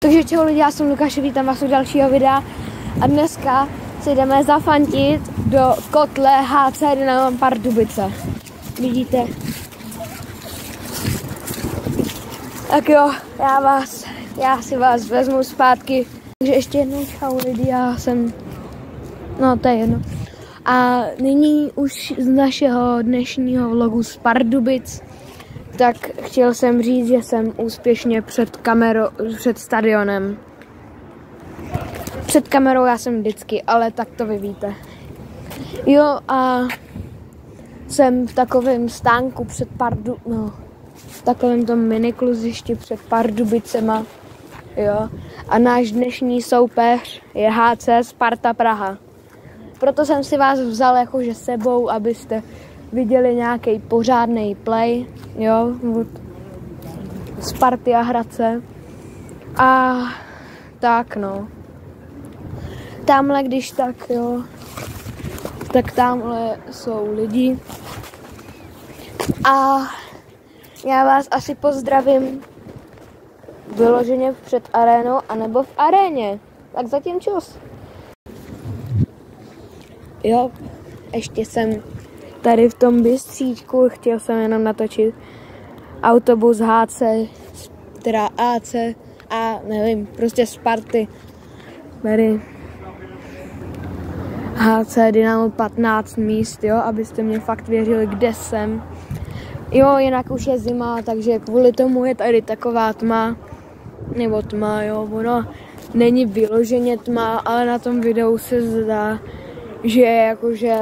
Takže čau lidi, já jsem Lukáš, vítám vás u dalšího videa a dneska si jdeme zafantit do kotle HC Dynamo Pardubice. Vidíte? Tak jo, já si vás vezmu zpátky. Takže ještě jednou čau lidi, to je jedno. A nyní už z našeho dnešního vlogu z Pardubic, tak chtěl jsem říct, že jsem úspěšně před stadionem. Před kamerou já jsem vždycky, ale tak to vy víte. Jo, a jsem v takovém stánku v takovém tom minikluzišti před Pardubicema. Jo, a náš dnešní soupeř je HC Sparta Praha. Proto jsem si vás vzal jakože sebou, abyste viděli nějaký pořádný play, jo, od Sparty a Hradce. A tak no. Tamhle když tak, jo, tak tamhle jsou lidi. A já vás asi pozdravím vyloženě před arénou, anebo v aréně. Tak zatím čus. Jo, ještě jsem tady v tom bystříčku, chtěl jsem jenom natočit autobus HC, teda AC a nevím, prostě Sparty. Tady HC Dynamo 15 míst, jo, abyste mě fakt věřili, kde jsem. Jo, jinak už je zima, takže kvůli tomu je tady taková tma, nebo tma, jo, ono není vyloženě tma, ale na tom videu se zdá, že je jakože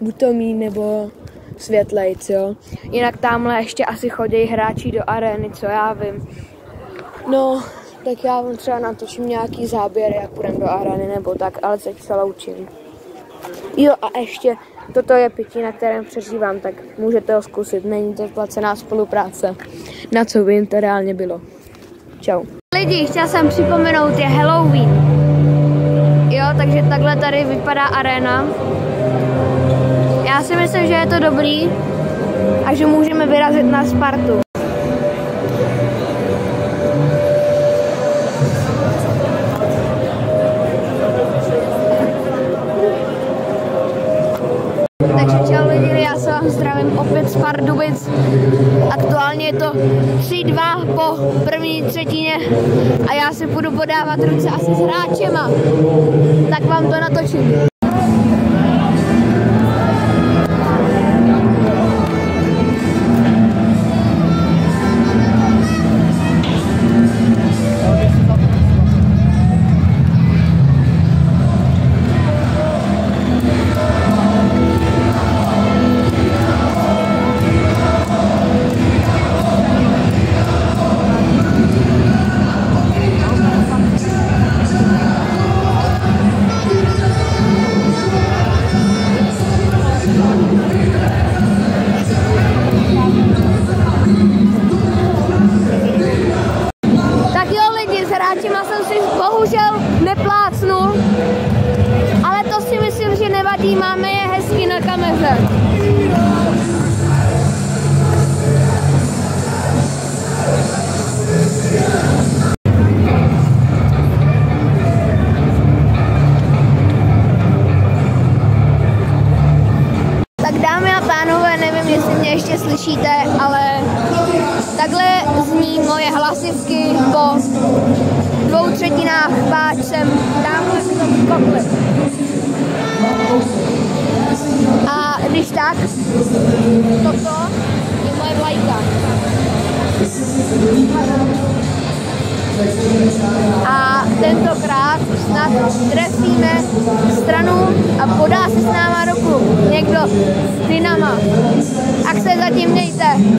buď to míň nebo světlejc, jo. Jinak tamhle ještě asi chodí hráči do arény, co já vím. No, tak já vám třeba natočím nějaký záběr, jak půjdem do arény nebo tak, ale teď se loučím. Jo a ještě, toto je pití, na kterém přežívám, tak můžete ho zkusit, není to placená spolupráce, na co by jim to reálně bylo. Čau. Lidi, chtěl jsem připomenout, je Halloween. Jo, takže takhle tady vypadá aréna. Já si myslím, že je to dobrý a že můžeme vyrazit na Spartu. Takže čau lidi, já se vám zdravím opět z Pardubic. Aktuálně je to 3-2 po první třetině a já si půjdu podávat ruce asi s hráčema. Tak vám to natočím. Jsem si bohužel neplácnul, ale to si myslím, že nevadí, máme je hezky na kameře. Tak dámy a pánové, nevím, jestli mě ještě slyšíte, ale takhle zní moje hlasivky po 2/3 páč jsem tamhle v tom kotli. A když tak, toto je moje vlajka. A tentokrát snad trefíme stranu a podá se s náma ruku někdo z Dynama. Tak se zatím mějte.